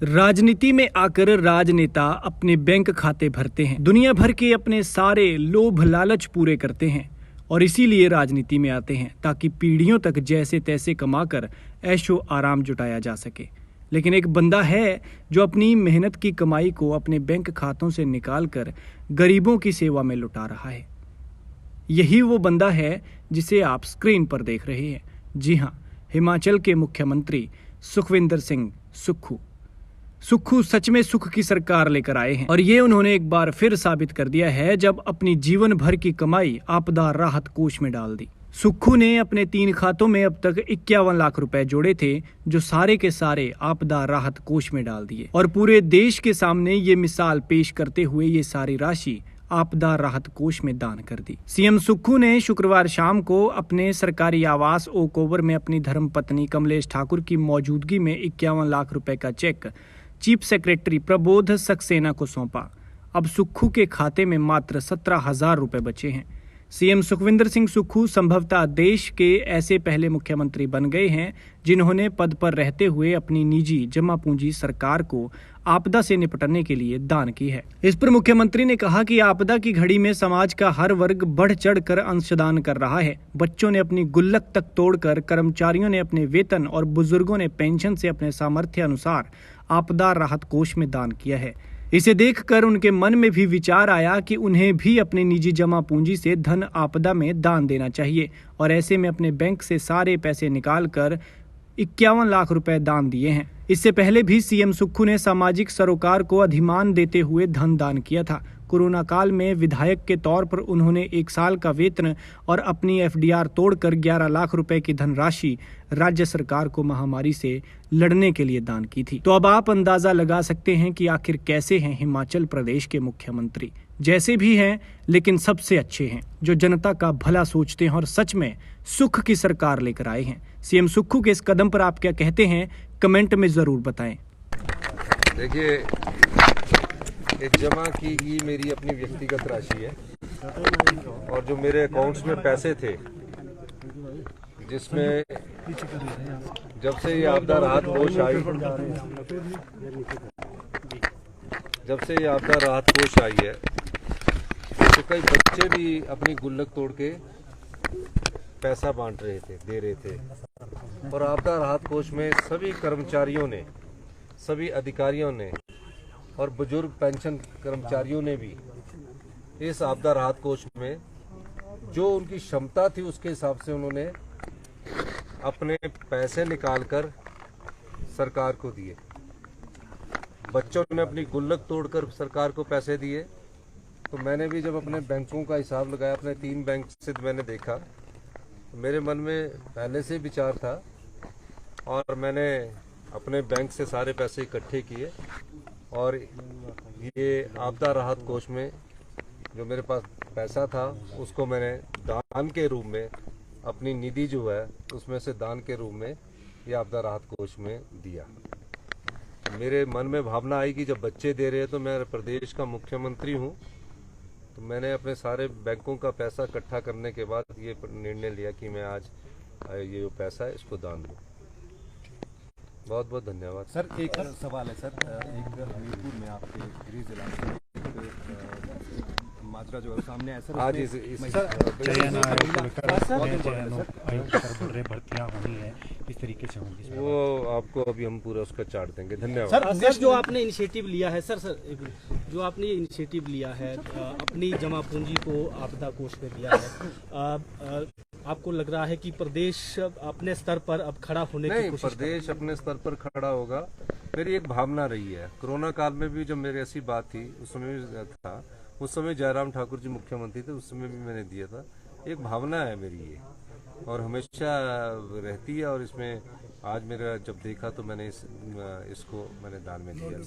राजनीति में आकर राजनेता अपने बैंक खाते भरते हैं, दुनिया भर के अपने सारे लोभ लालच पूरे करते हैं और इसीलिए राजनीति में आते हैं ताकि पीढ़ियों तक जैसे तैसे कमाकर ऐशो आराम जुटाया जा सके। लेकिन एक बंदा है जो अपनी मेहनत की कमाई को अपने बैंक खातों से निकालकर गरीबों की सेवा में लुटा रहा है। यही वो बंदा है जिसे आप स्क्रीन पर देख रहे हैं। जी हाँ, हिमाचल के मुख्यमंत्री सुखविंदर सिंह सुक्खू सच में सुख की सरकार लेकर आए हैं और ये उन्होंने एक बार फिर साबित कर दिया है जब अपनी जीवन भर की कमाई आपदा राहत कोष में डाल दी। सुक्खू ने अपने 3 खातों में अब तक 51 लाख रुपए जोड़े थे जो सारे के सारे आपदा राहत कोष में डाल दिए और पूरे देश के सामने ये मिसाल पेश करते हुए ये सारी राशि आपदा राहत कोष में दान कर दी। सीएम सुक्खू ने शुक्रवार शाम को अपने सरकारी आवास ओक ओवर में अपनी धर्मपत्नी कमलेश ठाकुर की मौजूदगी में 51 लाख रुपए का cheque chief secretary Prabodh Saksena को सौंपा। अब सुक्खू के खाते में मात्र 17,000 रुपए बचे हैं। सीएम सुखविंदर सिंह सुक्खू संभवतः देश के ऐसे पहले मुख्यमंत्री बन गए हैं जिन्होंने पद पर रहते हुए अपनी निजी जमा पूंजी सरकार को आपदा से निपटने के लिए दान की है। इस पर मुख्यमंत्री ने कहा कि आपदा की घड़ी में समाज का हर वर्ग बढ़ चढ़ कर अंशदान कर रहा है। बच्चों ने अपनी गुल्लक तक तोड़कर, कर्मचारियों ने अपने वेतन और बुजुर्गों ने पेंशन से अपने सामर्थ्य अनुसार आपदा राहत कोष में दान किया है। इसे देखकर उनके मन में भी विचार आया कि उन्हें भी अपनी निजी जमा पूंजी से धन आपदा में दान देना चाहिए और ऐसे में अपने बैंक से सारे पैसे निकालकर 51 लाख रुपए दान दिए हैं। इससे पहले भी सीएम सुक्खू ने सामाजिक सरोकार को अधिमान देते हुए धन दान किया था। कोरोना काल में विधायक के तौर पर उन्होंने 1 साल का वेतन और अपनी एफडीआर तोड़कर 11 लाख रुपए की धनराशि राज्य सरकार को महामारी से लड़ने के लिए दान की थी। तो अब आप अंदाजा लगा सकते हैं कि आखिर कैसे हैं हिमाचल प्रदेश के मुख्यमंत्री। जैसे भी हैं लेकिन सबसे अच्छे हैं, जो जनता का भला सोचते हैं और सच में सुख की सरकार लेकर आए हैं। सीएम सुक्खू के इस कदम पर आप क्या कहते हैं, कमेंट में जरूर बताएं। देखिए, एक जमा की गई मेरी अपनी व्यक्तिगत राशि है और जो मेरे अकाउंट्स में पैसे थे, जिसमें जब से ये आपदा राहत कोष आई है तो कई बच्चे भी अपनी गुल्लक तोड़ के पैसा बांट रहे थे, दे रहे थे और आपदा राहत कोष में सभी कर्मचारियों ने, सभी अधिकारियों ने और बुजुर्ग पेंशन कर्मचारियों ने भी इस आपदा राहत कोष में जो उनकी क्षमता थी उसके हिसाब से उन्होंने अपने पैसे निकालकर सरकार को दिए। बच्चों ने अपनी गुल्लक तोड़कर सरकार को पैसे दिए। तो मैंने भी जब अपने बैंकों का हिसाब लगाया, अपने 3 बैंक से मैंने देखा, तो मेरे मन में पहले से विचार था और मैंने अपने बैंक से सारे पैसे इकट्ठे किए और ये आपदा राहत कोष में जो मेरे पास पैसा था उसको मैंने दान के रूप में, अपनी निधि जो है उसमें से दान के रूप में ये आपदा राहत कोष में दिया। मेरे मन में भावना आई कि जब बच्चे दे रहे हैं तो मैं प्रदेश का मुख्यमंत्री हूँ, तो मैंने अपने सारे बैंकों का पैसा इकट्ठा करने के बाद ये निर्णय लिया कि मैं आज ये जो पैसा है इसको दान दूँ। बहुत बहुत धन्यवाद सर। एक सवाल है सर, एक हमीरपुर में आपके गृह जिला में माजरा जो है सामने है सर, आज भर्तियां होनी है इस तरीके से होंगी, वो आपको अभी हम पूरा उसका चार्ट देंगे। धन्यवाद सर। जो आपने इनिशिएटिव लिया है जो आपने ये इनिशिएटिव लिया है, अपनी जमा पूंजी को आपदा कोष में दिया है, आपको लग रहा है कि प्रदेश अपने स्तर पर अब खड़ा होने की कोशिश? प्रदेश अपने स्तर पर खड़ा होगा। मेरी एक भावना रही है, कोरोना काल में भी जब मेरी ऐसी बात थी, उस समय भी था, उस समय जयराम ठाकुर जी मुख्यमंत्री थे, उस समय भी मैंने दिया था। एक भावना है मेरी ये और हमेशा रहती है और इसमें आज मेरा जब देखा तो मैंने इसको मैंने दान में दिया।